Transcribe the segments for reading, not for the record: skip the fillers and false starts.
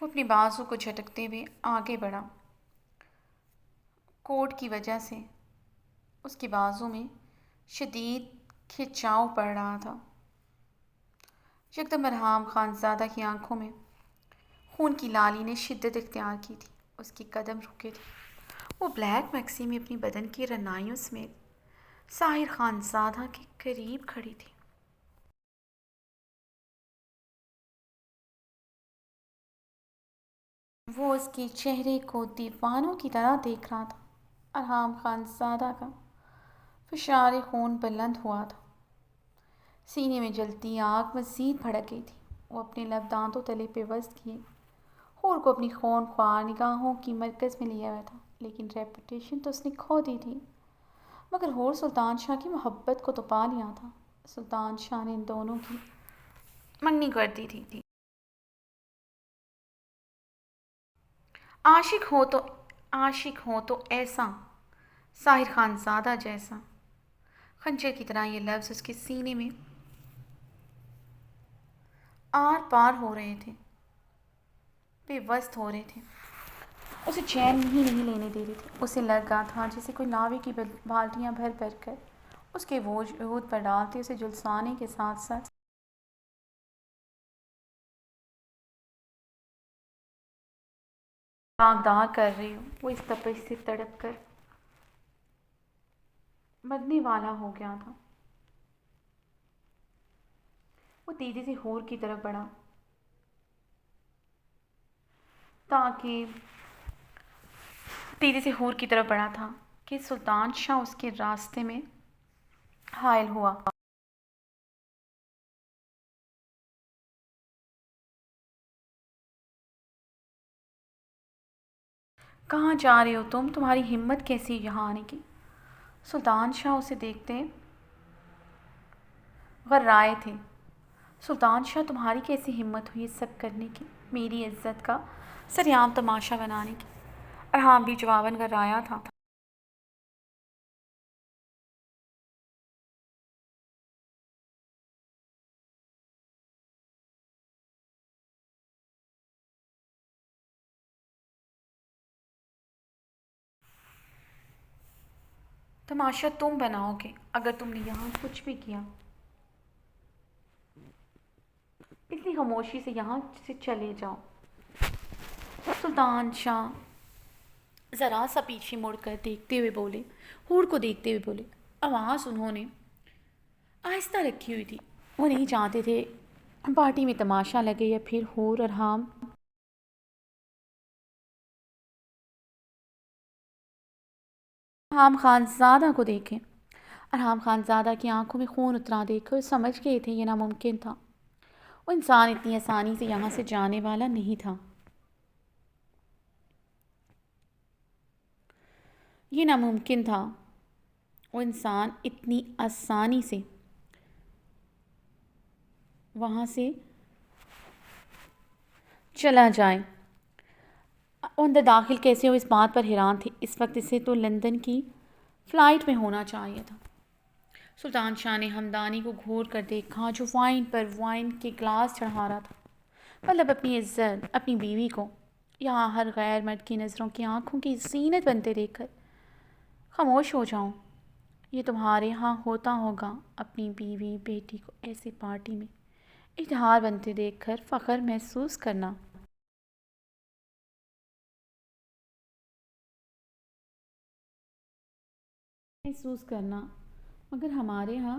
وہ اپنے بازو کو جھٹکتے ہوئے آگے بڑھا۔ کوٹ کی وجہ سے اس کے بازو میں شدید کھچاؤ پڑ رہا تھا۔ یکدم ارحام خانزادہ کی آنکھوں میں خون کی لالی نے شدت اختیار کی تھی۔ اس کے قدم رکے تھے۔ وہ بلیک میکسی میں اپنی بدن کی رنائیوں سمیت ساحر خانزادہ کے قریب کھڑی تھی۔ وہ اس کے چہرے کو دیوانوں کی طرح دیکھ رہا تھا۔ ارحام خانزادہ کا فشار خون بلند ہوا تھا۔ سینے میں جلتی آگ مزید بھڑک گئی تھی۔ وہ اپنے لب دانتوں تلے پیوست کیے حور کو اپنی خون خوار نگاہوں کی مرکز میں لیا ہوا تھا، لیکن ریپوٹیشن تو اس نے کھو دی تھی۔ مگر حور سلطان شاہ کی محبت کو تو پا لیا تھا۔ سلطان شاہ نے ان دونوں کی منگنی کر دی تھی۔ عاشق ہو تو ایسا، ساحر خانزادہ جیسا۔ خنجر کی طرح یہ لفظ اس کے سینے میں آر پار ہو رہے تھے، پیوست ہو رہے تھے، اسے چین ہی نہیں لینے دے رہے تھے۔ اسے لگا تھا جیسے کوئی لاوے کی بالٹیاں بھر بھر کر اس کے وجود پر ڈالتے، اسے جلسانے کے ساتھ ساتھ داغدار کر رہی ہو۔ وہ اس تپش سے تڑپ کر مرنے والا ہو گیا تھا۔ وہ تیزی سے حور کی طرف بڑھا تھا کہ سلطان شاہ اس کے راستے میں حائل ہوا۔ کہاں جا رہے ہو تم؟ تمہاری ہمت کیسی یہاں آنے کی؟ سلطان شاہ اسے دیکھتے غرائے تھے۔ سلطان شاہ تمہاری کیسی ہمت ہوئی یہ سب کرنے کی، میری عزت کا سریعام تماشا بنانے کی؟ ارحام بھی جواباً غرآیا تھا۔ تماشا تم بناؤ گے اگر تم نے یہاں کچھ بھی کیا، اس لیے خاموشی سے یہاں سے چلے جاؤ۔ سلطان شاہ ذرا سا پیچھے مڑ کر دیکھتے ہوئے بولے، حور کو دیکھتے ہوئے بولے۔ آواز انہوں نے آہستہ رکھی ہوئی تھی۔ وہ نہیں چاہتے تھے پارٹی میں تماشا لگے یا پھر حور ارحام خانزادہ کو دیکھیں۔ ارحام خانزادہ کی آنکھوں میں خون اترا دیکھ کر سمجھ گئے تھے یہ ناممکن تھا۔ وہ انسان اتنی آسانی سے یہاں سے جانے والا نہیں تھا۔ یہ ناممکن تھا وہ انسان اتنی آسانی سے وہاں سے چلا جائے۔ وہ اندر داخل کیسے ہو اس بات پر حیران تھے۔ اس وقت اسے تو لندن کی فلائٹ میں ہونا چاہیے تھا۔ سلطان شاہ نے ہمدانی کو گھور کر دیکھا جو وائن پر وائن کے گلاس چڑھا رہا تھا۔ مطلب اپنی عزت، اپنی بیوی کو یہاں ہر غیر مرد کی نظروں کی آنکھوں کی زینت بنتے دیکھ کر خاموش ہو جاؤں۔ یہ تمہارے ہاں ہوتا ہوگا، اپنی بیوی بیٹی کو ایسی پارٹی میں اشتہار بنتے دیکھ کر فخر محسوس کرنا، مگر ہمارے ہاں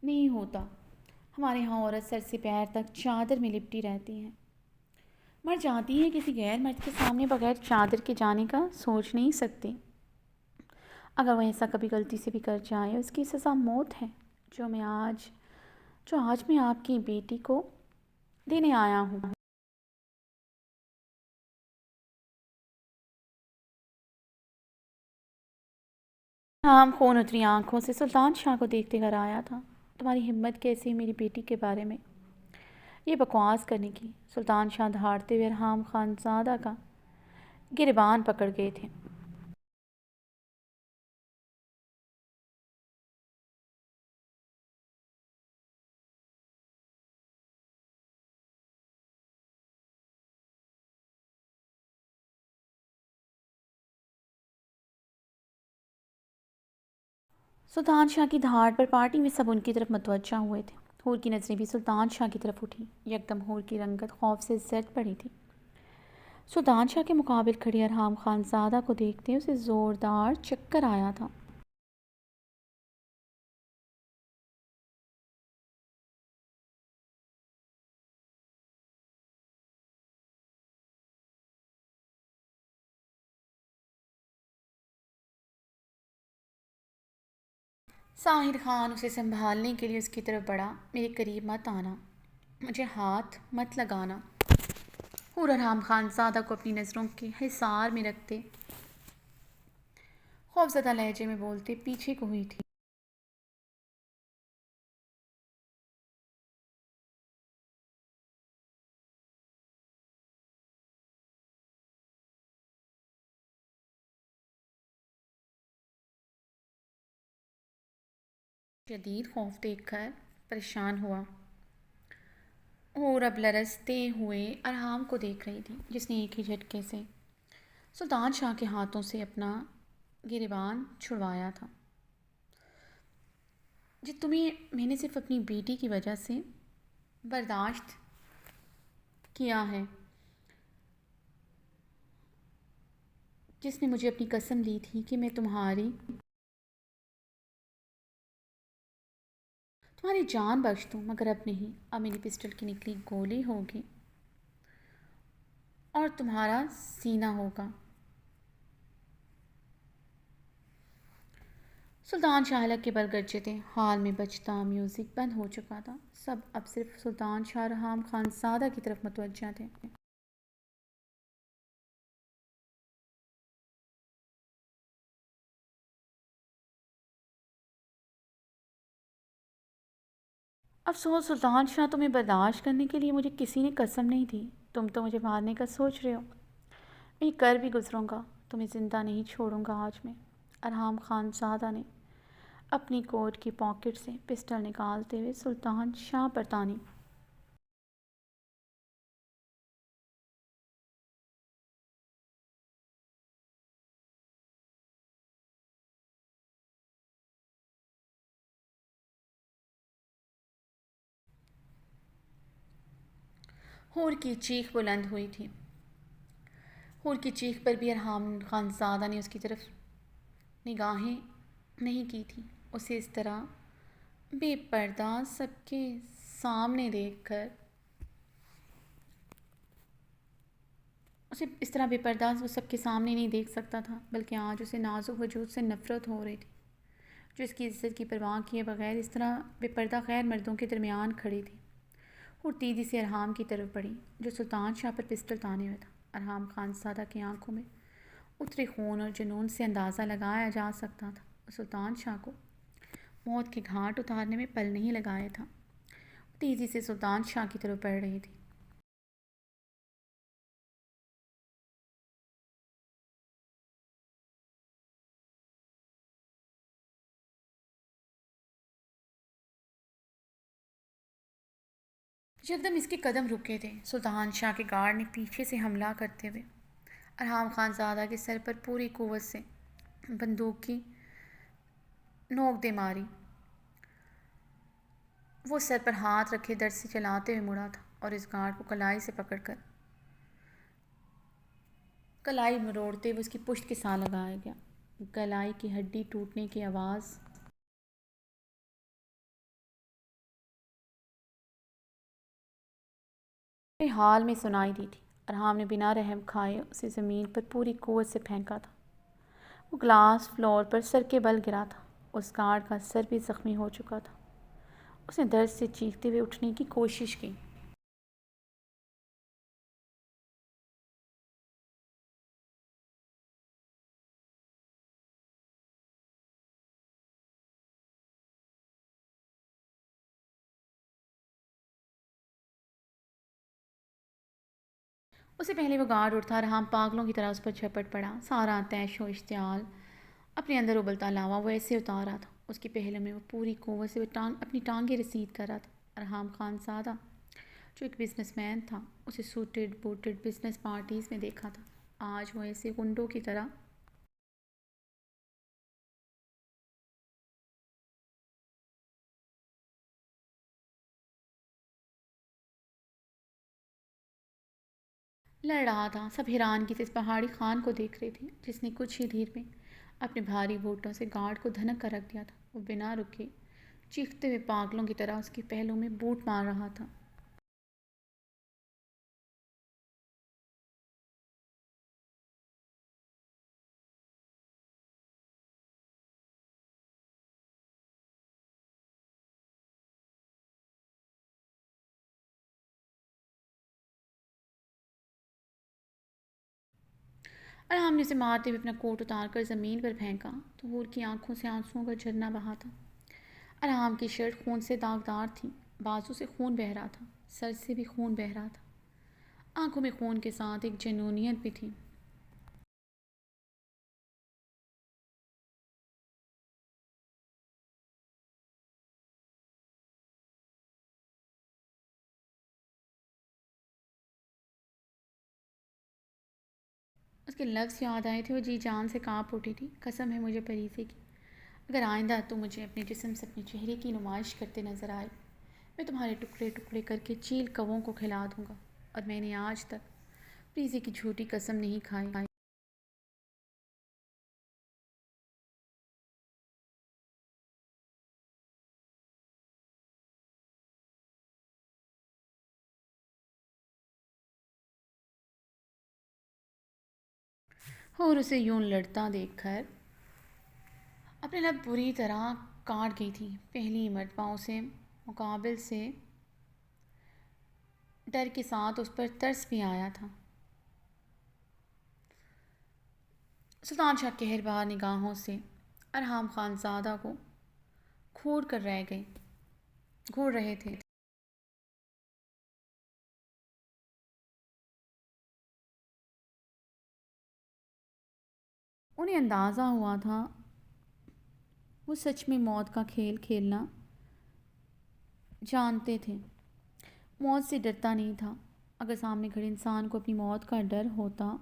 نہیں ہوتا۔ ہمارے ہاں عورت سر سے پیر تک چادر میں لپٹی رہتی ہے، مر جاتی ہے کسی غیر مرد کے سامنے بغیر چادر کے جانے کا سوچ نہیں سکتی۔ اگر وہ ایسا کبھی غلطی سے بھی کر جائے اس کی سزا موت ہے، جو آج میں آپ کی بیٹی کو دینے آیا ہوں۔ خون اتری آنکھوں سے سلطان شاہ کو دیکھتے گھر آیا تھا۔ تمہاری ہمت کیسی ہے میری بیٹی کے بارے میں یہ بکواس کرنے کی؟ سلطان شاہ دھاڑتے ہوئے ارحام خانزادہ کا گریبان پکڑ گئے تھے۔ سلطان شاہ کی دھاڑ پر پارٹی میں سب ان کی طرف متوجہ ہوئے تھے۔ حور کی نظریں بھی سلطان شاہ کی طرف اٹھی۔ یکدم حور کی رنگت خوف سے زرد پڑی تھی۔ سلطان شاہ کے مقابل کھڑی ارحام خانزادہ کو دیکھتے اسے زوردار چکر آیا تھا۔ ساحر خان اسے سنبھالنے کے لیے اس کی طرف بڑھا۔ میرے قریب مت آنا، مجھے ہاتھ مت لگانا۔ حور ارحام خانزادہ کو اپنی نظروں کے حصار میں رکھتے خوفزدہ لہجے میں بولتے پیچھے کو ہوئی تھی۔ شدید خوف دیکھ کر پریشان ہوا۔ اور اب لرزتے ہوئے ارحام کو دیکھ رہی تھی جس نے ایک ہی جھٹکے سے سلطان شاہ کے ہاتھوں سے اپنا گریبان چھڑوایا تھا۔ تمہیں میں نے صرف اپنی بیٹی کی وجہ سے برداشت کیا ہے، جس نے مجھے اپنی قسم لی تھی کہ میں تمہاری جان بخش دوں، مگر اب نہیں۔ اب میری پسٹل کی نکلی گولی ہوگی اور تمہارا سینہ ہوگا۔ سلطان شاہ حلق کے بل گرجے تھے۔ ہال میں بجتا میوزک بند ہو چکا تھا۔ سب اب صرف سلطان شاہ ارحام خانزادہ کی طرف متوجہ تھے۔ افسوس سلطان شاہ، تمہیں برداشت کرنے کے لیے مجھے کسی نے قسم نہیں دی۔ تم تو مجھے مارنے کا سوچ رہے ہو۔ میں کر بھی گزروں گا، تمہیں زندہ نہیں چھوڑوں گا آج میں۔ ارحام خانزادہ نے اپنی کوٹ کی پاکٹ سے پسٹل نکالتے ہوئے سلطان شاہ پر تانی۔ حور کی چیخ بلند ہوئی تھی۔ حور کی چیخ پر بھی ارحام خانزادہ نے اس کی طرف نگاہیں نہیں کی تھی۔ اسے اس طرح بے پردہ سب کے سامنے دیکھ کر وہ سب کے سامنے نہیں دیکھ سکتا تھا، بلکہ آج اسے نازک وجود سے نفرت ہو رہی تھی، جو اس کی عزت کی پرواہ کیے بغیر اس طرح بے پردہ غیر مردوں کے درمیان کھڑی تھی۔ اور تیزی سے ارحام کی طرف بڑھی جو سلطان شاہ پر پسٹل تانے ہوئے تھا۔ ارحام خانزادہ کی آنکھوں میں اترے خون اور جنون سے اندازہ لگایا جا سکتا تھا اور سلطان شاہ کو موت کے گھاٹ اتارنے میں پل نہیں لگایا تھا۔ وہ تیزی سے سلطان شاہ کی طرف بڑھ رہی تھی۔ یکدم اس کے قدم رکے تھے۔ سلطان شاہ کے گارڈ نے پیچھے سے حملہ کرتے ہوئے ارحام خانزادہ کے سر پر پوری قوت سے بندوق کی نوک دے ماری۔ وہ سر پر ہاتھ رکھے در سے چلاتے ہوئے مڑا تھا اور اس گارڈ کو کلائی سے پکڑ کر کلائی مروڑتے ہوئے اس کی پشت کے ساتھ لگایا گیا۔ کلائی کی ہڈی ٹوٹنے کی آواز حال میں سنائی دی تھی۔ ارحام نے بنا رحم کھائے اسے زمین پر پوری قوت سے پھینکا تھا۔ وہ گلاس فلور پر سر کے بل گرا تھا۔ اس گارڈ کا سر بھی زخمی ہو چکا تھا۔ اس نے درد سے چیختے ہوئے اٹھنے کی کوشش کی۔ اس سے پہلے وہ گارڈ اٹھا، ارحام پاگلوں کی طرح اس پر جھپٹ پڑا۔ سارا طیش و اشتعال اپنے اندر ابلتا لاوا وہ ایسے اتار رہا تھا۔ اس کی پہلوں میں وہ پوری قوت سے اپنی ٹانگیں رسید کر رہا تھا۔ ارحام خانزادہ جو ایک بزنس مین تھا، اسے سوٹڈ بوٹڈ بزنس پارٹیز میں دیکھا تھا، آج وہ ایسے گنڈوں کی طرح لڑ رہا تھا۔ سب حیرانگی سے اس پہاڑی خان کو دیکھ رہے تھے جس نے کچھ ہی دیر میں اپنے بھاری بوٹوں سے گارڈ کو دھنک کر رکھ دیا تھا۔ وہ بنا رکے چیختے ہوئے پاگلوں کی طرح اس کے پہلو میں بوٹ مار رہا تھا۔ ارحم نے اسے مارتے ہوئے اپنا کوٹ اتار کر زمین پر پھینکا تو حور کی آنکھوں سے آنسوؤں کا جھرنا بہا تھا۔ ارحم کی شرٹ خون سے داغدار تھی، بازو سے خون بہہ رہا تھا، سر سے بھی خون بہہ رہا تھا، آنکھوں میں خون کے ساتھ ایک جنونیت بھی تھی۔ اس کے لفظ یاد آئے تھے، وہ جی جان سے کانپ اٹھی تھی۔ قسم ہے مجھے پریزے کی، اگر آئندہ تو مجھے اپنے جسم سے اپنے چہرے کی نمائش کرتے نظر آئے، میں تمہارے ٹکڑے ٹکڑے کر کے چیل کووں کو کھلا دوں گا۔ اور میں نے آج تک پریزے کی جھوٹی قسم نہیں کھائی۔ اور اسے یوں لڑتا دیکھ کر اپنے لب بری طرح کاٹ گئی تھی۔ پہلی مرتبہ اسے مقابل سے ڈر کے ساتھ اس پر ترس بھی آیا تھا۔ سلطان شاہ قہربار نگاہوں سے ارحم خان زادہ کو گھور رہے تھے۔ انہیں اندازہ ہوا تھا وہ سچ میں موت کا کھیل کھیلنا جانتے تھے، موت سے ڈرتا نہیں تھا۔ اگر سامنے کھڑے انسان کو اپنی موت کا ڈر ہوتا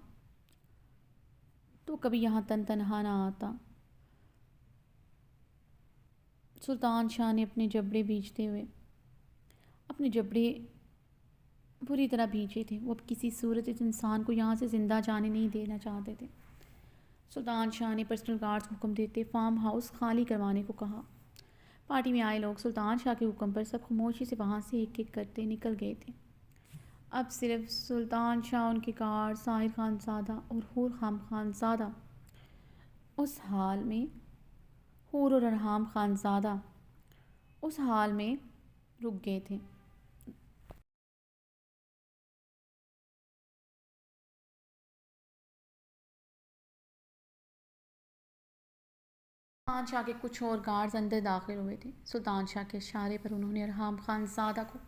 تو کبھی یہاں تنہا نہ آتا۔ سلطان شاہ نے اپنے جبڑے بری طرح بھیجے تھے۔ وہ اب کسی صورت اس انسان کو یہاں سے زندہ جانے نہیں دینا چاہتے تھے۔ سلطان شاہ نے پرسنل گارڈز کو حکم دیتے فارم ہاؤس خالی کروانے کو کہا۔ پارٹی میں آئے لوگ سلطان شاہ کے حکم پر سب خاموشی سے وہاں سے ایک ایک کرتے نکل گئے تھے۔ اب صرف سلطان شاہ، ان کے گارڈ، ساحر خان زادہ اور حور خان زادہ حور اور ارحم خان زادہ اس حال میں رک گئے تھے۔ سلطان شاہ کے کچھ اور گارڈز اندر داخل ہوئے تھے۔ سلطان شاہ کے اشارے پر انہوں نے ارحم خان زادہ کو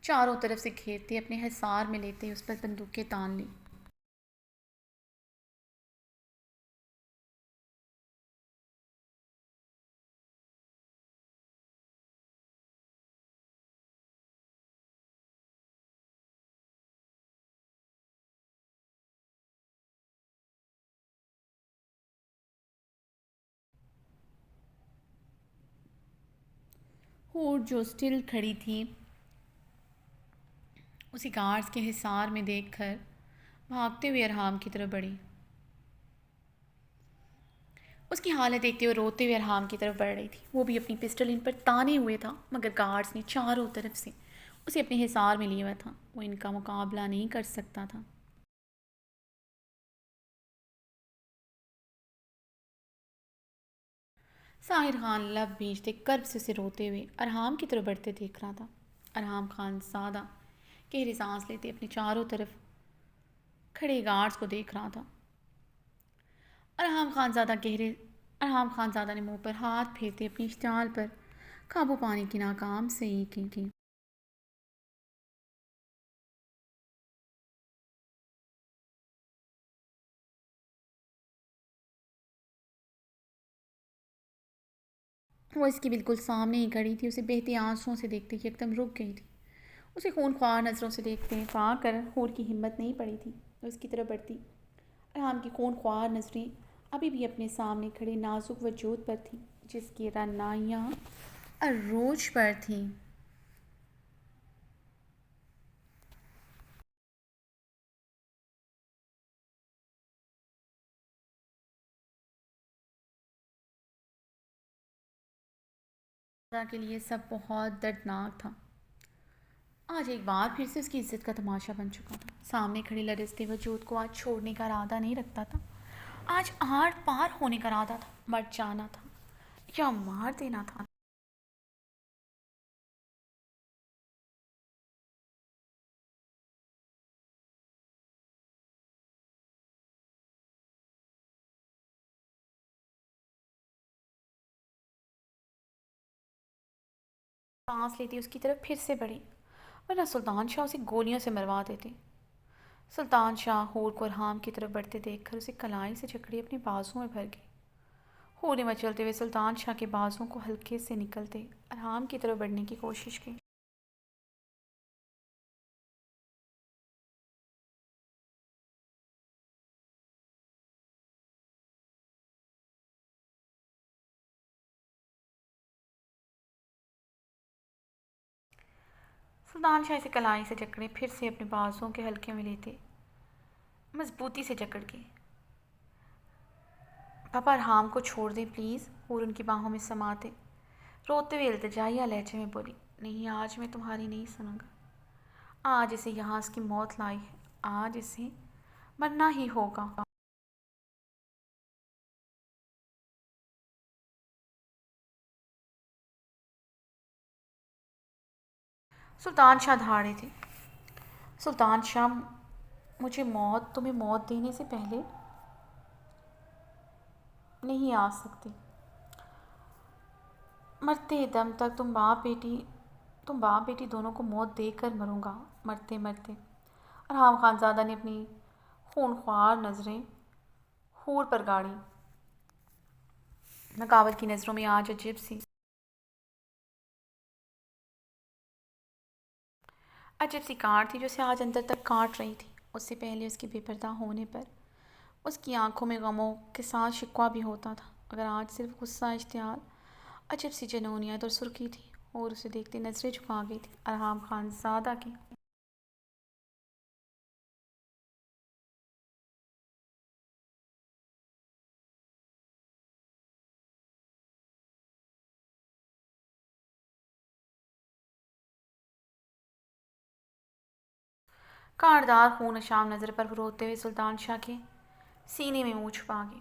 چاروں طرف سے گھیرتے اپنے حصار میں لیتے اس پر بندوقیں تان لیں۔ حور جو اسٹل کھڑی تھی اسی گارڈز کے حصار میں دیکھ کر بھاگتے ہوئے ارحم کی طرف بڑھی۔ اس کی حالت دیکھتے ہوئے روتے ہوئے ارحم کی طرف بڑھ رہی تھی۔ وہ بھی اپنی پسٹل ان پر تانے ہوئے تھا، مگر گارڈز نے چاروں طرف سے اسے اپنے حصار میں لیا ہوا تھا۔ وہ ان کا مقابلہ نہیں کر سکتا تھا۔ ساحر خان لب بھیجتے کرب سے اسے روتے ہوئے ارحم کی طرف بڑھتے دیکھ رہا تھا۔ ارحم خان زادہ گہری سانس لیتے اپنے چاروں طرف کھڑے گارڈز کو دیکھ رہا تھا۔ ارحم خان زادہ نے منہ پر ہاتھ پھیرتے اپنی اشتعال پر قابو پانے کی ناکام سعی کی تھی۔ وہ اس کے بالکل سامنے ہی کھڑی تھی، اسے بہتے آنسوؤں سے دیکھتے یکدم رک گئی تھی۔ اسے خونخوار نظروں سے دیکھتے پا کر حور کی ہمت نہیں پڑی تھی وہ اس کی طرف بڑھتی۔ ارحم کی خونخوار نظریں ابھی بھی اپنے سامنے کھڑے نازک وجود پر تھیں جس کی رعنائیاں عروج پر تھیں۔ کے لیے سب بہت دردناک تھا۔ آج ایک بار پھر سے اس کی عزت کا تماشا بن چکا تھا۔ سامنے کھڑے لرزتے وجود کو آج چھوڑنے کا ارادہ نہیں رکھتا تھا۔ آج آر پار ہونے کا ارادہ تھا، مر جانا تھا یا مار دینا تھا۔ سانس لیتی اس کی طرف پھر سے بڑھی، ورنہ سلطان شاہ اسے گولیوں سے مروا دیتے۔ سلطان شاہ ہور کو ارحام کی طرف بڑھتے دیکھ کر اسے کلائی سے جکڑے اپنے بازو میں بھر گئی۔ ہور نے مچلتے ہوئے سلطان شاہ کے بازوں کو ہلکے سے نکلتے ارحام کی طرف بڑھنے کی کوشش کی۔ سلطان شاہ اسے کلائی سے جکڑے پھر سے اپنے بازوں کے حلقے میں لیتے مضبوطی سے جکڑ کے۔ پاپا ارحام کو چھوڑ دیں پلیز، اور ان کی باہوں میں سماتے روتے ہوئے التجائیہ لہجے میں بولی، نہیں آج میں تمہاری نہیں سنوں گا۔ آج اسے یہاں اس کی موت لائی ہے، آج اسے مرنا ہی ہوگا۔ سلطان شاہ دھاڑے تھے۔ سلطان شاہ، مجھے تمہیں موت دینے سے پہلے نہیں آ سکتی۔ مرتے دم تک تم باپ بیٹی دونوں کو موت دے کر مروں گا، مرتے مرتے۔ ارحام خانزادہ نے اپنی خونخوار نظریں ہور پر گاڑی۔ نقابل کی نظروں میں آج عجیب سی کاٹ تھی جو اسے آج اندر تک کاٹ رہی تھی۔ اس سے پہلے اس کے بے پردہ ہونے پر اس کی آنکھوں میں غموں کے ساتھ شکوہ بھی ہوتا تھا، مگر آج صرف غصہ، اشتعال، عجیب سی جنونیت اور سرخی تھی۔ اور اسے دیکھتے نظریں جھکا گئی تھی ارحام خانزادہ کی۔ کاردار خون شام نظر پر روتے ہوئے سلطان شاہ کے سینے میں منہ چھپا گئی۔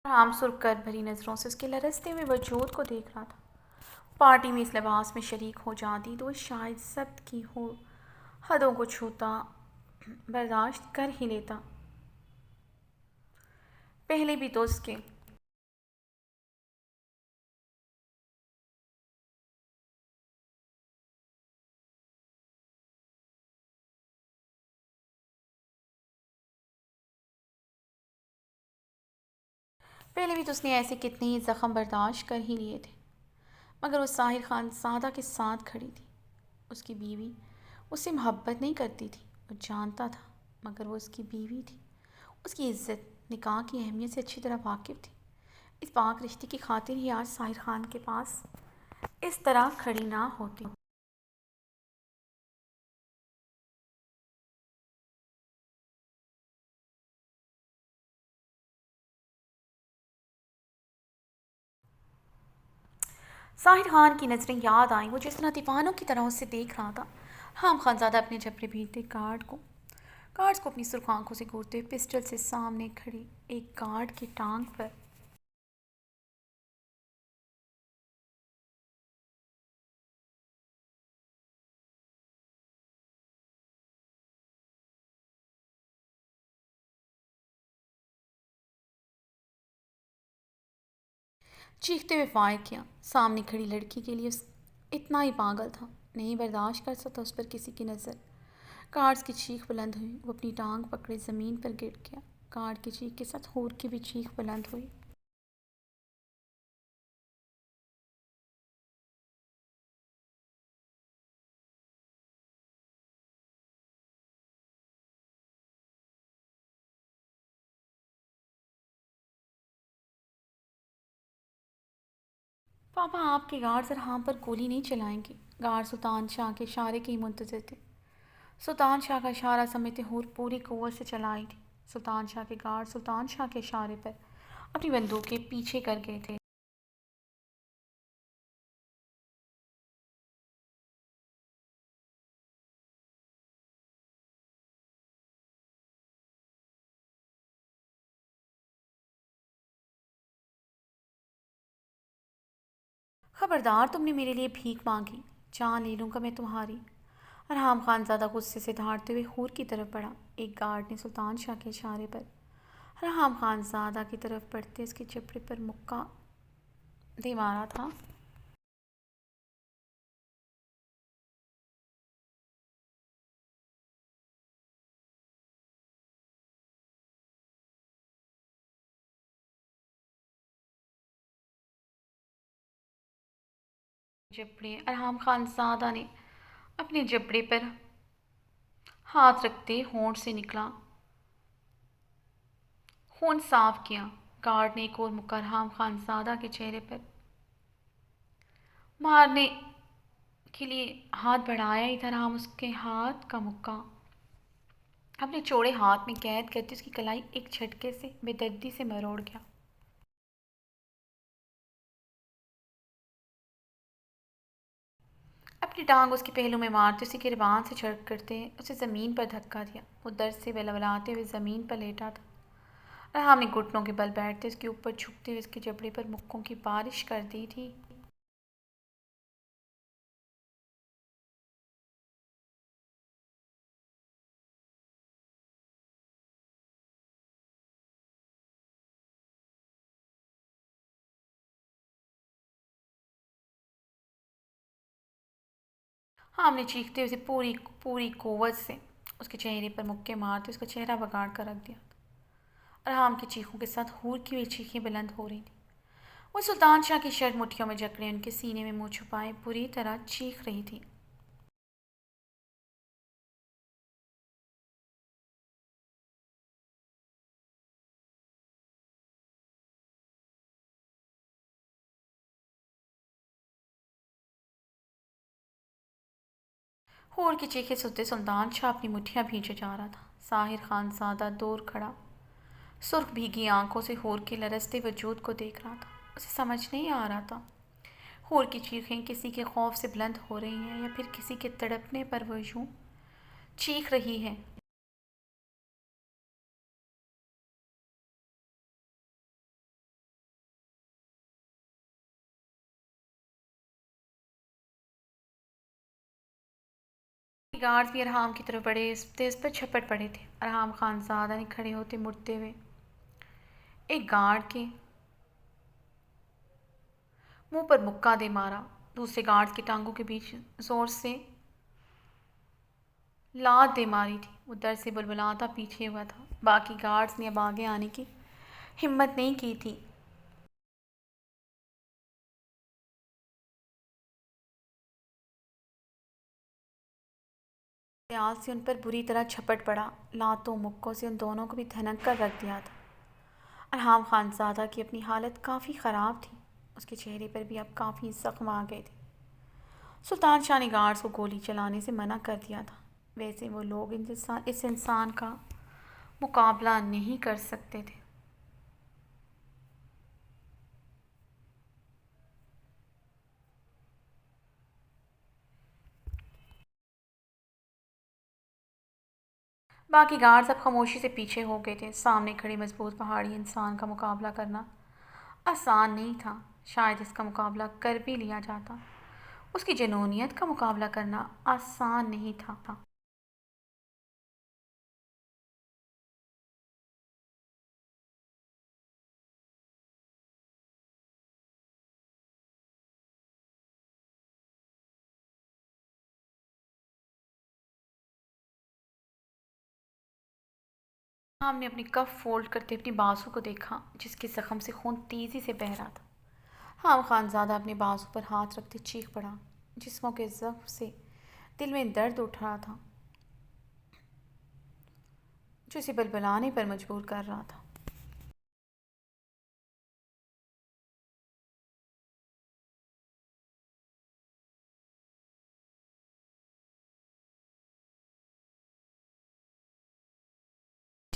ارحام سرخ کر بھری نظروں سے اس کے لرزتے ہوئے وجود کو دیکھ رہا تھا۔ پارٹی میں اس لباس میں شریک ہو جاتی تو شاید ضبط کی ہو حدوں کو چھوتا برداشت کر ہی لیتا۔ پہلے بھی تو اس کے پہلے بھی تو اس نے ایسے کتنے ہی زخم برداشت کر ہی لیے تھے، مگر وہ ساحر خانزادہ کے ساتھ کھڑی تھی۔ اس کی بیوی اس سے محبت نہیں کرتی تھی، وہ جانتا تھا، مگر وہ اس کی بیوی تھی۔ اس کی عزت، نکاح کی اہمیت سے اچھی طرح واقف تھی۔ اس پاک رشتے کی خاطر ہی آج ساحر خان کے پاس اس طرح کھڑی نہ ہوتی۔ ساحر خان کی نظریں یاد آئیں، وہ جس طرح دیوانوں کی طرح اسے دیکھ رہا تھا۔ ہم خانزادہ اپنے جبرے بھیجتے گارڈز کو اپنی سرخ آنکھوں سے گھورتے ہوئے پسٹل سے سامنے کھڑی ایک گارڈ کی ٹانگ پر چیختے ہوئے فائر کیا۔ سامنے کھڑی لڑکی کے لیے اتنا ہی پاگل تھا، نہیں برداشت کر سکتا اس پر کسی کی نظر۔ گارڈز کی چیخ بلند ہوئی، وہ اپنی ٹانگ پکڑے زمین پر گر گیا۔ گارڈ کی چیخ کے ساتھ ہور کی بھی چیخ بلند ہوئی۔ پاپا آپ کے گارڈز ارحام پر گولی نہیں چلائیں گے۔ گارڈ سلطان شاہ کے اشارے کے ہی منتظر تھے۔ سلطان شاہ کا اشارہ سمجھتے حور پوری قوت سے چلائی تھی۔ سلطان شاہ کے گارڈ سلطان شاہ کے اشارے پر اپنی بندوقیں پیچھے کر گئے تھے۔ خبردار، تم نے میرے لیے بھیک مانگی، جان لے لوں گا میں تمہاری۔ ارحام خان زیادہ غصے سے دھاڑتے ہوئے حور کی طرف بڑھا۔ ایک گارڈ نے سلطان شاہ کے اشارے پر ارحام خان زادہ کی طرف بڑھتے اس کے جبڑے پر مکہ دے مارا تھا۔ جبڑے ارحام خان زادہ نے اپنے جبڑے پر ہاتھ رکھتے ہونٹ سے نکلا خون صاف کیا۔ گارڈ نے ایک اور مکہ ارحام خان زادہ کے چہرے پر مارنے کے لیے ہاتھ بڑھایا ہی تھا۔ ارحام اس کے ہاتھ کا مکہ اپنے چوڑے ہاتھ میں قید کرتے اس کی کلائی ایک جھٹکے سے بے دردی سے مروڑ گیا۔ اپنی ٹانگ اس کے پہلو میں مارتے اسے گریبان سے جھڑک کرتے اسے زمین پر دھکا دیا۔ وہ درد سے بلبلاتے ہوئے زمین پر لیٹا تھا۔ ارحام نے گھٹنوں کے بل بیٹھتے اس کے اوپر جھکتے ہوئے اس کے جبڑے پر مکوں کی بارش کر دی تھی۔ ہم نے چیختے اسے پوری پوری قوت سے اس کے چہرے پر مکے مارتے اس کا چہرہ بگاڑ کر رکھ دیا تھا۔ ارحام کی چیخوں کے ساتھ حور کی بھی چیخیں بلند ہو رہی تھیں۔ وہ سلطان شاہ کی شرٹ مٹھیوں میں جکڑے ان کے سینے میں منہ چھپائے بری طرح چیخ رہی تھی۔ حور کی چیخیں سنتے سلطان شاہ اپنی مٹھیاں بھیجے جا رہا تھا۔ ظاہر خان زادہ دور کھڑا سرخ بھیگی آنکھوں سے حور کے لرزتے وجود کو دیکھ رہا تھا۔ اسے سمجھ نہیں آ رہا تھا حور کی چیخیں کسی کے خوف سے بلند ہو رہی ہیں یا پھر کسی کے تڑپنے پر وہ یوں چیخ رہی ہے۔ گارڈز بھی ارحام کی طرف بڑے تیز پر چھپٹ پڑے تھے۔ ارحام خان زادہ نے کھڑے ہوتے مڑتے ہوئے ایک گارڈ کے منہ پر مکہ دے مارا۔ دوسرے گارڈز کی ٹانگوں کے بیچ زور سے لات دے ماری تھی۔ وہ درد سے بلبلاتا پیچھے ہوا تھا۔ باقی گارڈز نے اب آگے آنے کی ہمت نہیں کی تھی۔ پیاز سے ان پر بری طرح چھپٹ پڑا۔ لاتوں مکوں سے ان دونوں کو بھی دھنک کر رکھ دیا تھا۔ ارحام خان زادہ کی اپنی حالت کافی خراب تھی۔ اس کے چہرے پر بھی اب کافی زخم آ گئے تھے۔ سلطان شاہ نے گارڈز کو گولی چلانے سے منع کر دیا تھا۔ ویسے وہ لوگ اس انسان کا مقابلہ نہیں کر سکتے تھے۔ باقی گارڈز اب خاموشی سے پیچھے ہو گئے تھے۔ سامنے کھڑے مضبوط پہاڑی انسان کا مقابلہ کرنا آسان نہیں تھا۔ شاید اس کا مقابلہ کر بھی لیا جاتا۔ اس کی جنونیت کا مقابلہ کرنا آسان نہیں تھا۔ ہم نے اپنی کف فولڈ کرتے اپنی بازو کو دیکھا جس کے زخم سے خون تیزی سے بہہ رہا تھا۔ ہم خان زادہ اپنے بازو پر ہاتھ رکھتے چیخ پڑا۔ جسموں کے ضعف سے دل میں درد اٹھ رہا تھا جو اسے بلبلانے پر مجبور کر رہا تھا۔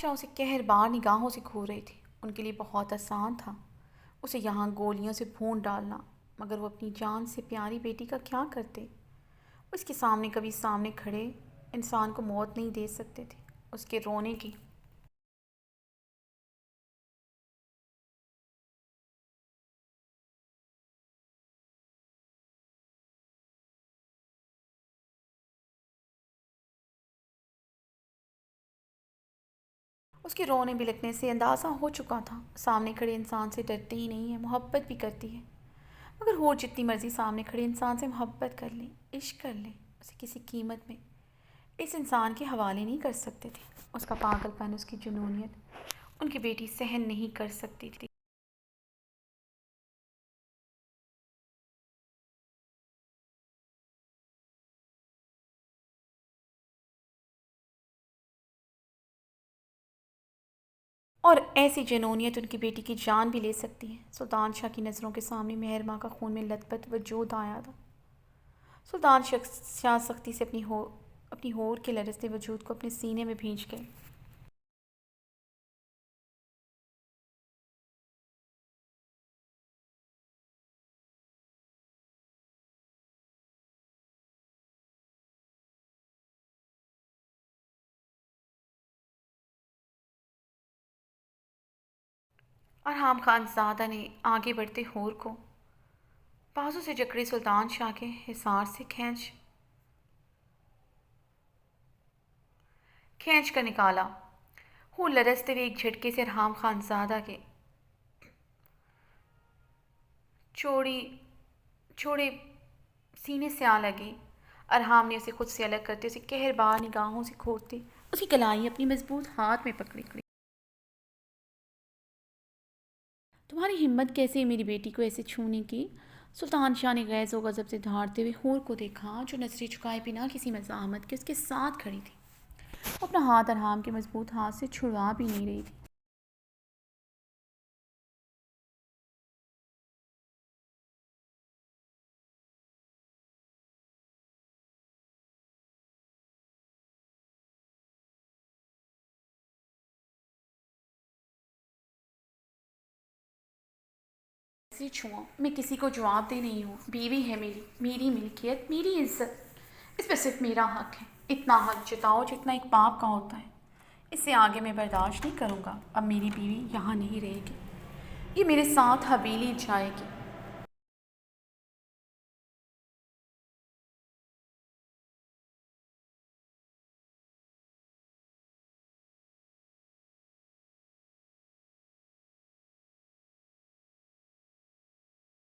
شاہ اسے قہربار نگاہوں سے گھور رہی تھی۔ ان کے لیے بہت آسان تھا اسے یہاں گولیوں سے بھون ڈالنا، مگر وہ اپنی جان سے پیاری بیٹی کا کیا کرتے؟ اس کے سامنے کبھی سامنے کھڑے انسان کو موت نہیں دے سکتے تھے۔ اس کے رونے کی اس کے رونے بلکنے سے اندازہ ہو چکا تھا سامنے کھڑے انسان سے ڈرتے ہی نہیں ہے، محبت بھی کرتی ہے۔ مگر وہ جتنی مرضی سامنے کھڑے انسان سے محبت کر لیں، عشق کر لیں، اسے کسی قیمت میں اس انسان کے حوالے نہیں کر سکتے تھے۔ اس کا پاگل پن، اس کی جنونیت ان کی بیٹی سہن نہیں کر سکتی تھی۔ اور ایسی جنونیت ان کی بیٹی کی جان بھی لے سکتی ہے۔ سلطان شاہ کی نظروں کے سامنے مہر ماں کا خون میں لت پت وجود آیا تھا۔ سلطان شاہ سختی سے اپنی ہور کے لرزتے وجود کو اپنے سینے میں بھینچ گئے۔ ارحام خان زادہ نے آگے بڑھتے ہور کو بازو سے جکڑے سلطان شاہ کے حصار سے کھینچ کر نکالا۔ ہور لرزتے ہوئے ایک جھٹکے سے ارحام خان زادہ کے چوڑی چوڑے سینے سے آ لگی۔ ارحام نے اسے خود سے الگ کرتے، اسے قہربار نگاہوں سے گھورتے اس کی کلائی اپنی مضبوط ہاتھ میں پکڑی۔ تمہاری ہمت کیسے ہے میری بیٹی کو ایسے چھونے کی؟ سلطان شاہ نے غیظ و غضب سے دھاڑتے ہوئے ہور کو دیکھا جو نظریں جھکائے بنا کسی مزاحمت کے اس کے ساتھ کھڑی تھی۔ وہ اپنا ہاتھ ارحام کے مضبوط ہاتھ سے چھڑوا بھی نہیں رہی تھی۔ ایسے چھواں میں کسی کو جواب دے نہیں ہوں، بیوی ہے میری، میری ملکیت، میری عزت، اس پہ صرف میرا حق ہے۔ اتنا حق جتاؤ جتنا ایک باپ کا ہوتا ہے۔ اس سے آگے میں برداشت نہیں کروں گا۔ اب میری بیوی یہاں نہیں رہے گی، یہ میرے ساتھ حویلی جائے گی۔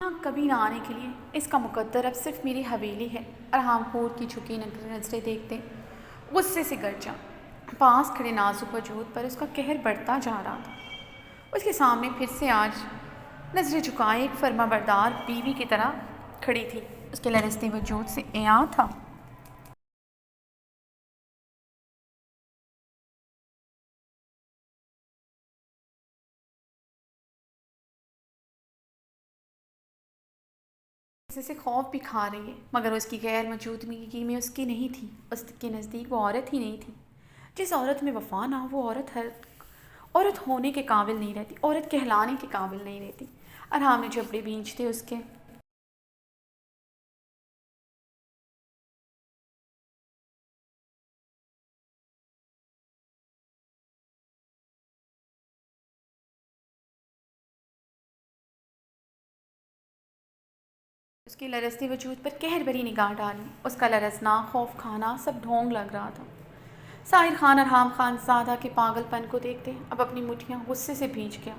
یہاں کبھی نہ آنے کے لیے اس کا مقدر اب صرف میری حویلی ہے۔ ارحام ہور کی جھکی نظریں دیکھتے غصے سے گرجا۔ پاس کھڑے نازک وجود پر اس کا قہر بڑھتا جا رہا تھا۔ اس کے سامنے پھر سے آج نظریں جھکائے ایک فرما بردار بیوی کی طرح کھڑی تھی۔ اس کے لرزتے وجود سے عیاں تھا جیسے خوف بھی کھا رہی ہے، مگر اس کی غیر موجودگی میں اس کی نہیں تھی۔ اس کے نزدیک وہ عورت ہی نہیں تھی۔ جس عورت میں وفا نہ ہو وہ عورت ہونے کے قابل نہیں رہتی، عورت کہلانے کے قابل نہیں رہتی۔ ارحام نے جبڑے بھینچتے اس کے اس کے لرزتے وجود پر قہر بھری نگاہ ڈالی۔ اس کا لرزنا، خوف کھانا سب ڈھونگ لگ رہا تھا۔ ظاہر خان ارحام خان زادہ کے پاگل پن کو دیکھتے اب اپنی مٹھیاں غصے سے بھیج گیا۔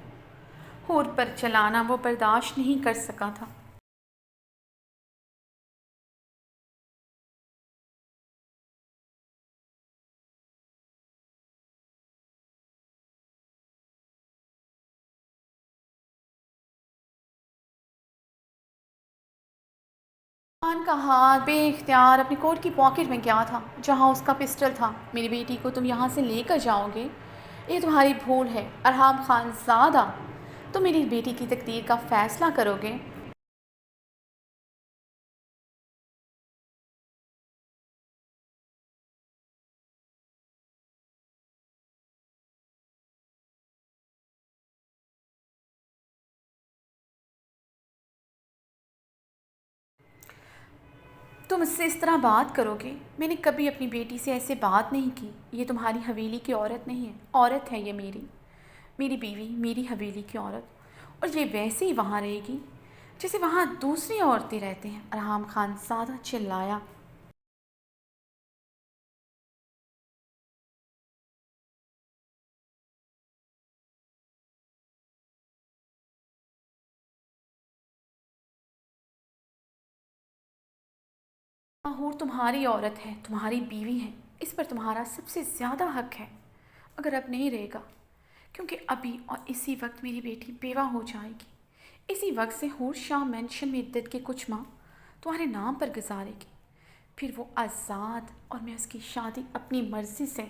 ہور پر چلانا وہ برداشت نہیں کر سکا تھا۔ خان کا ہاتھ بے اختیار اپنی کوٹ کی پاکٹ میں کیا تھا جہاں اس کا پسٹل تھا۔ میری بیٹی کو تم یہاں سے لے کر جاؤ گے، یہ تمہاری بھول ہے ارحام خان زادہ۔ تم میری بیٹی کی تقدیر کا فیصلہ کرو گے۔ تم اس سے اس طرح بات کرو گے؟ میں نے کبھی اپنی بیٹی سے ایسے بات نہیں کی. یہ تمہاری حویلی کی عورت نہیں ہے، عورت ہے یہ میری بیوی، میری حویلی کی عورت. اور یہ ویسے ہی وہاں رہے گی جیسے وہاں دوسری عورتیں رہتے ہیں. ارحام خان زیادہ چلایا. لاہور تمہاری عورت ہے، تمہاری بیوی ہے، اس پر تمہارا سب سے زیادہ حق ہے. اگر اب نہیں رہے گا، کیونکہ ابھی اور اسی وقت میری بیٹی بیوہ ہو جائے گی. اسی وقت سے ہور شاہ مینشن میں عدت کے کچھ ماہ تمہارے نام پر گزارے گی. پھر وہ آزاد اور میں اس کی شادی اپنی مرضی سے.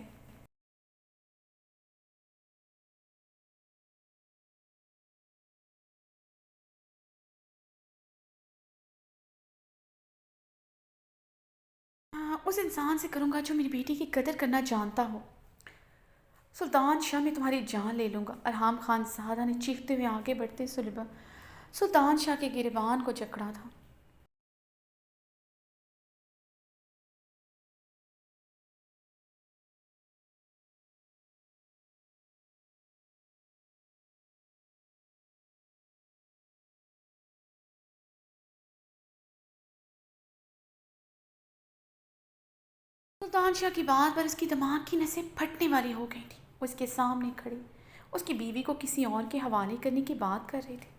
اس انسان سے کروں گا جو میری بیٹی کی قدر کرنا جانتا ہو. سلطان شاہ میں تمہاری جان لے لوں گا. ارحام خان زادہ نے چیختے ہوئے آگے بڑھتے سلطان شاہ کے گریبان کو جکڑا تھا. سلطان شاہ کی بات پر اس کی دماغ کی نسیں پھٹنے والی ہو گئی تھی. وہ اس کے سامنے کھڑی اس کی بیوی کو کسی اور کے حوالے کرنے کی بات کر رہی تھی.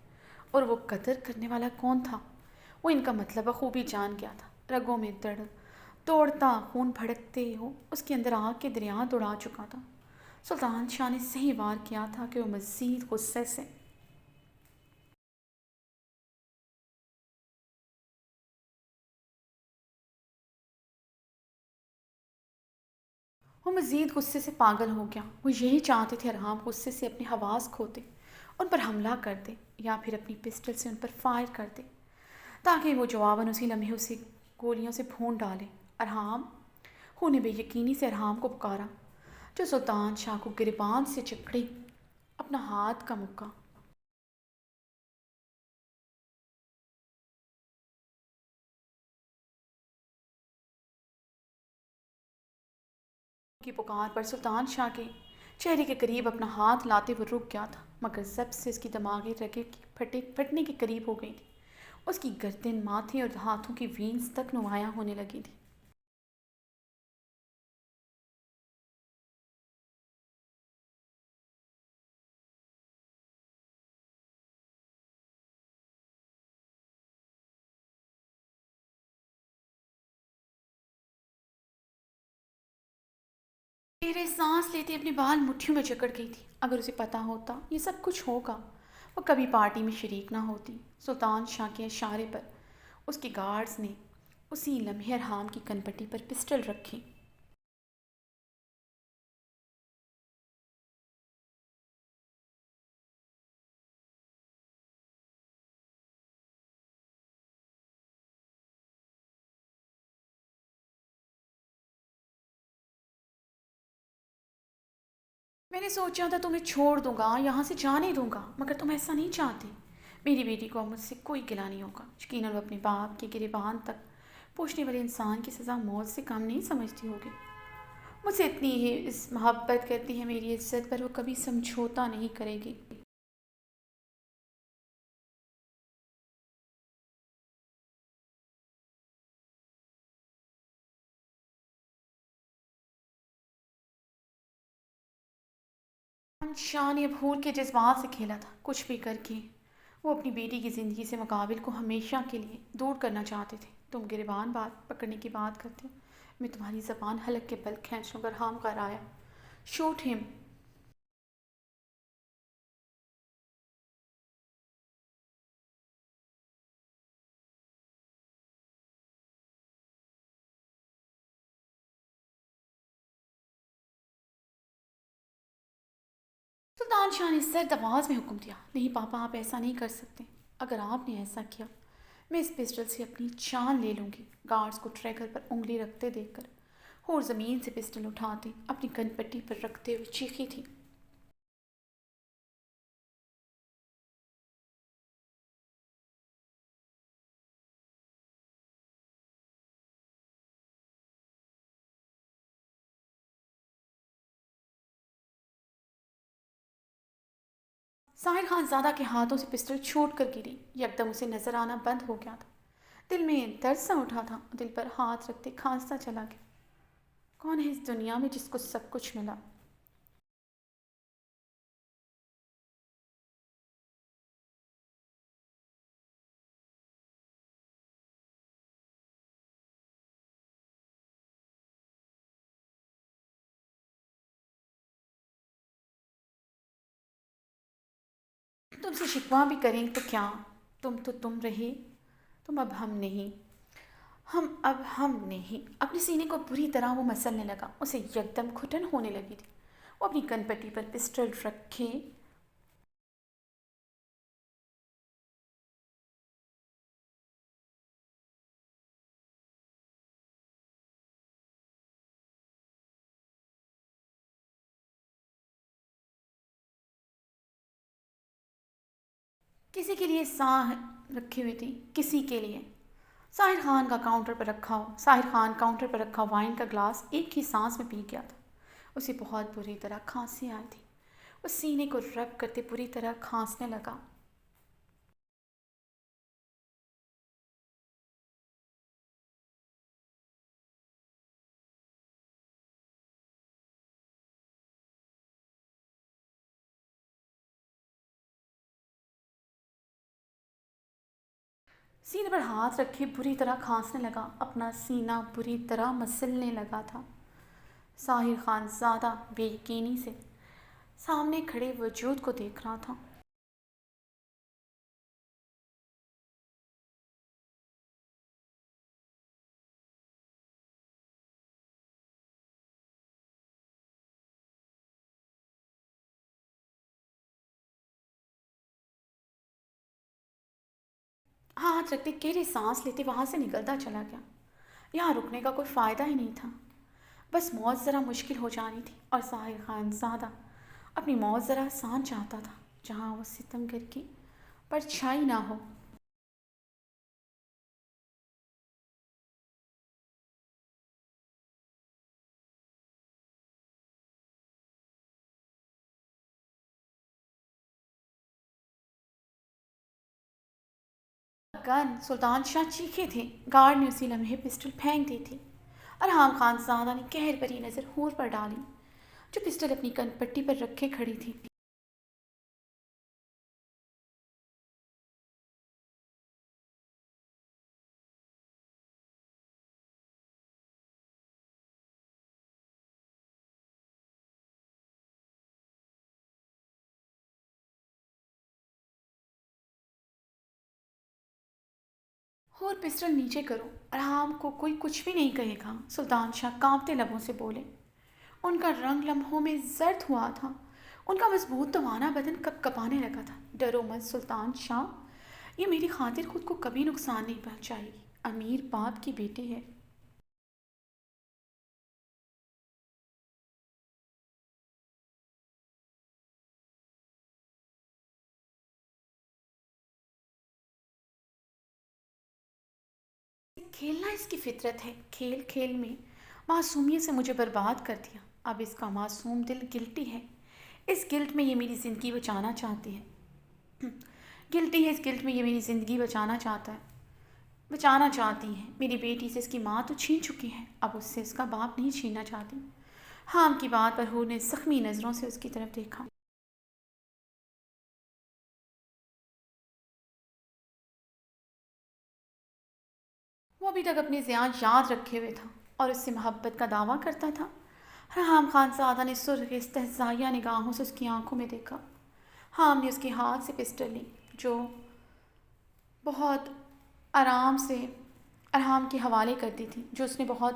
اور وہ قتل کرنے والا کون تھا؟ وہ ان کا مطلب بخوبی جان گیا تھا. رگوں میں دوڑتا خون بھڑکتے ہو اس کے اندر آگ کے دریا دوڑا چکا تھا. سلطان شاہ نے صحیح وار کیا تھا کہ وہ مزید غصے سے وہ مزید غصے سے پاگل ہو گیا. وہ یہی چاہتے تھے ارحام غصے سے اپنے حواس کھوتے، ان پر حملہ کر دے یا پھر اپنی پسٹل سے ان پر فائر کر دے تاکہ وہ جواباً اسی لمحے اسے گولیوں سے بھون ڈالے. ارحام نے بے یقینی سے ارحام کو پکارا جو سلطان شاہ کو گریبان سے جکڑے اپنا ہاتھ کا مکا کی پکار پر سلطان شاہ کے چہرے کے قریب اپنا ہاتھ لاتے ہوئے رک گیا تھا، مگر ضبط سے اس کی دماغی رگیں پھٹنے کے قریب ہو گئی تھی. اس کی گردن، ماتھے اور ہاتھوں کی وینز تک نمایاں ہونے لگی تھی. میرے سانس لیتے اپنے بال مٹھیوں میں جکڑ گئی تھی. اگر اسے پتہ ہوتا یہ سب کچھ ہوگا وہ کبھی پارٹی میں شریک نہ ہوتی. سلطان شاہ کے اشارے پر اس کے گارڈز نے اسی لمحے ارحام کی کنپٹی پر پسٹل رکھی. میں نے سوچا تھا تمہیں چھوڑ دوں گا، یہاں سے جانے دوں گا، مگر تم ایسا نہیں چاہتی. میری بیٹی کو اب مجھ سے کوئی گلہ نہیں ہوگا. یقیناً وہ اپنے باپ کے گریبان تک پہنچنے والے انسان کی سزا موت سے کم نہیں سمجھتی ہوگی. مجھ سے اتنی ہی اس محبت کرتی ہے، میری عزت پر وہ کبھی سمجھوتا نہیں کرے گی. شاہ نے بھول کے جذبات سے کھیلا تھا. کچھ بھی کر کے وہ اپنی بیٹی کی زندگی سے مقابل کو ہمیشہ کے لیے دور کرنا چاہتے تھے. تم گریبان بات پکڑنے کی بات کرتے ہو، میں تمہاری زبان حلق کے بل کھینچ لوں. ارحام کا رایا شوٹ ہم. سلطان شاہ نے سرد آواز میں حکم دیا. نہیں پاپا، آپ ایسا نہیں کر سکتے. اگر آپ نے ایسا کیا میں اس پسٹل سے اپنی جان لے لوں گی. گارڈز کو ٹریگر پر انگلی رکھتے دیکھ کر اور زمین سے پسٹل اٹھاتے اپنی گن پٹی پر رکھتے ہوئے چیخی تھی. ساحر خان زادہ کے ہاتھوں سے پسٹل چھوٹ کر گری، یکدم اسے نظر آنا بند ہو گیا تھا۔ دل میں درد سا اٹھا تھا، دل پر ہاتھ رکھتے کھانستا چلا گیا۔ کون ہے اس دنیا میں جس کو سب کچھ ملا؟ تم سے شکوہ بھی کریں تو کیا؟ تم تو تم رہے، تم اب ہم نہیں۔ اب ہم نہیں۔ اپنے سینے کو بری طرح وہ مسلنے لگا، اسے یکدم گھٹن ہونے لگی تھی۔ وہ اپنی کن پٹی پر پسٹل رکھے کسی کے لیے ساہ رکھی ہوئی تھی، کسی کے لیے۔ ساحر خان کاؤنٹر پر رکھا وائن کا گلاس ایک ہی سانس میں پی گیا تھا۔ اسے بہت بری طرح کھانسی آئی تھی۔ وہ سینے کو رب کرتے بری طرح کھانسنے لگا۔ سینے پر ہاتھ رکھے بری طرح کھانسنے لگا، اپنا سینہ بری طرح مسلنے لگا تھا۔ ساحر خان زادہ بے یقینی سے سامنے کھڑے وجود کو دیکھ رہا تھا۔ ہاتھ رکھتے گہری سانس لیتے وہاں سے نکلتا چلا گیا۔ یہاں رکنے کا کوئی فائدہ ہی نہیں تھا، بس موت ذرا مشکل ہو جانی تھی، اور ساحر خان زادہ اپنی موت ذرا آسان چاہتا تھا، جہاں وہ ستم گر کی پرچھائی نہ ہو۔ گن سلطان شاہ چیخے تھے، گارڈ نے اسی لمحے پسٹل پھینک دی تھی۔ ارحام خان زادہ نے قہر بھری نظر حور پر ڈالی، جو پسٹل اپنی کن پٹی پر رکھے کھڑی تھی۔ حور پسٹل نیچے کرو، ارحام کو کوئی کچھ بھی نہیں کہے گا، سلطان شاہ کانپتے لبوں سے بولے۔ ان کا رنگ لمحوں میں زرد ہوا تھا، ان کا مضبوط توانا بدن کپ کپانے لگا تھا۔ ڈرو مت سلطان شاہ، یہ میری خاطر خود کو کبھی نقصان نہیں پہنچائے گی، امیر باپ کی بیٹی ہے۔ کھیلنا اس کی فطرت ہے، کھیل کھیل میں معصومیت سے مجھے برباد کر دیا۔ اب اس کا معصوم دل گلٹی ہے، اس گلٹ میں یہ میری زندگی بچانا چاہتی ہے۔ گلٹی ہے، اس گلٹ میں یہ میری زندگی بچانا چاہتی ہے۔ میری بیٹی سے اس کی ماں تو چھین چکی ہے، اب اس سے اس کا باپ نہیں چھیننا چاہتی۔ حام کی بات پر حور نے زخمی نظروں سے اس کی طرف دیکھا۔ وہ ابھی تک اپنے زیان یاد رکھے ہوئے تھا اور اس سے محبت کا دعویٰ کرتا تھا۔ حام خان زادہ نے سرخ استہزائیہ نگاہوں سے اس کی آنکھوں میں دیکھا۔ حام نے اس کے ہاتھ سے پسٹل لی، جو بہت آرام سے ارحام کے حوالے کر دی تھی، جو اس نے بہت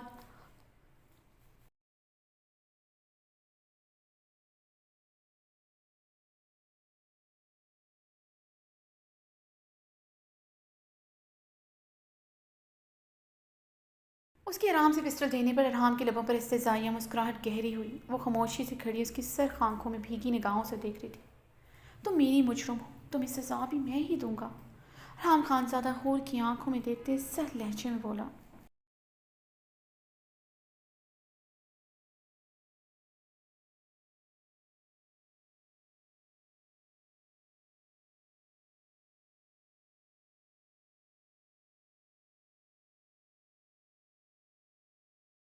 اس کی آرام سے پسٹل دینے پر ارحام کے لبوں پر استہزائیہ مسکراہٹ گہری ہوئی۔ وہ خاموشی سے کھڑی اس کی سرخ آنکھوں میں بھیگی نگاہوں سے دیکھ رہی تھی۔ تم میری مجرم ہو، تمہیں سزا بھی میں ہی دوں گا، ارحام خان زادہ حور کی آنکھوں میں دیکھتے سخت لہجے میں بولا۔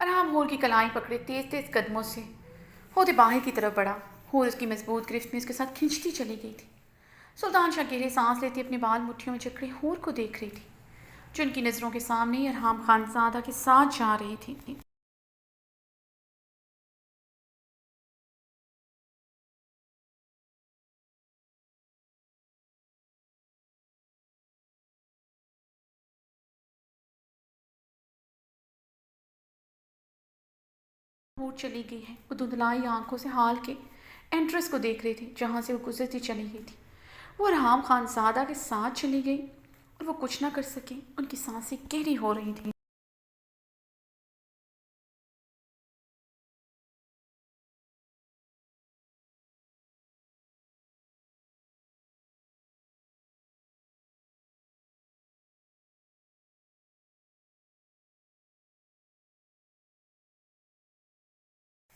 ارحم ہور کی کلائی پکڑے تیز تیز قدموں سے ہوتے باہر کی طرف بڑھا۔ ہور اس کی مضبوط گرفت میں اس کے ساتھ کھنچتی چلی گئی تھی۔ سلطان شاہ گہرے سانس لیتی اپنے بال مٹھیوں میں جکڑے ہور کو دیکھ رہی تھی، جو ان کی نظروں کے سامنے ہی ارحم خانزادہ کے ساتھ جا رہی تھی۔ ہور چلی گئی ہے، وہ دھندلائی آنکھوں سے حال کے انٹرس کو دیکھ رہی تھی جہاں سے وہ گزرتی چلی گئی تھی۔ وہ ارحم خانزادہ کے ساتھ چلی گئی اور وہ کچھ نہ کر سکے۔ ان کی سانسیں گہری ہو رہی تھیں۔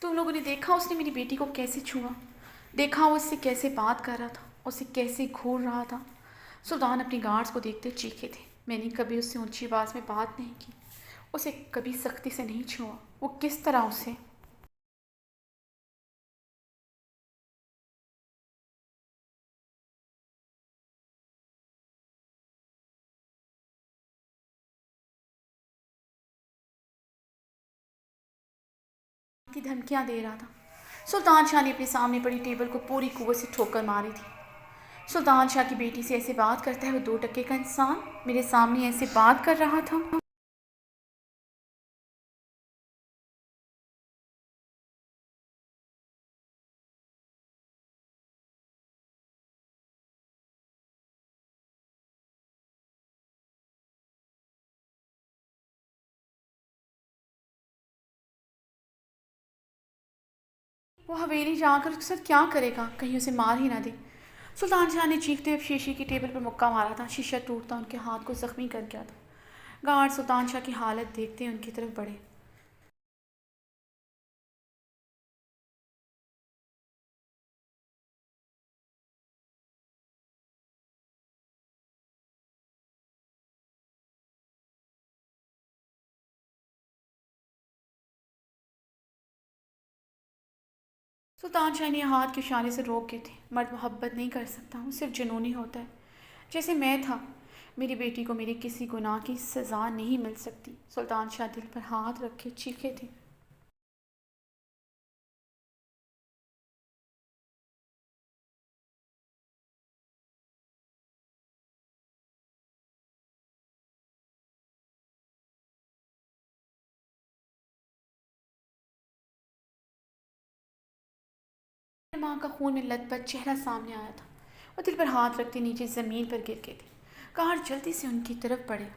تم لوگوں نے دیکھا اس نے میری بیٹی کو کیسے چھوا، دیکھا وہ اس سے کیسے بات کر رہا تھا، اسے کیسے گھور رہا تھا۔ سلطان اپنی گارڈز کو دیکھتے چیخے تھے۔ میں نے کبھی اس سے اونچی آواز میں بات نہیں کی، اسے کبھی سختی سے نہیں چھوا۔ وہ کس طرح اسے کی دھمکیاں دے رہا تھا۔ سلطان شاہ نے اپنے سامنے پڑی ٹیبل کو پوری قوت سے ٹھوکر ماری تھی۔ سلطان شاہ کی بیٹی سے ایسے بات کرتا ہے وہ 2 ٹکے کا انسان میرے سامنے ایسے بات کر رہا تھا۔ وہ حویلی جا کر اس کے ساتھ کیا کرے گا، کہیں اسے مار ہی نہ دے۔ سلطان شاہ نے چیختے ہوئے شیشے کی ٹیبل پر مکہ مارا تھا۔ شیشہ ٹوٹتا ان کے ہاتھ کو زخمی کر گیا تھا۔ گارڈ سلطان شاہ کی حالت دیکھتے ان کی طرف بڑھے۔ سلطان شاہ نے ہاتھ کے اشارے سے روکے تھے۔ مرد محبت نہیں کر سکتا، وہ صرف جنونی ہوتا ہے، جیسے میں تھا۔ میری بیٹی کو میرے کسی گناہ کی سزا نہیں مل سکتی۔ سلطان شاہ دل پر ہاتھ رکھے چیخے تھے۔ ماں کا خون میں لت پت چہرہ سامنے آیا تھا۔ وہ دل پر ہاتھ رکھتے نیچے زمین پر گر گئے تھے۔ گارڈ جلدی سے ان کی طرف بڑھے۔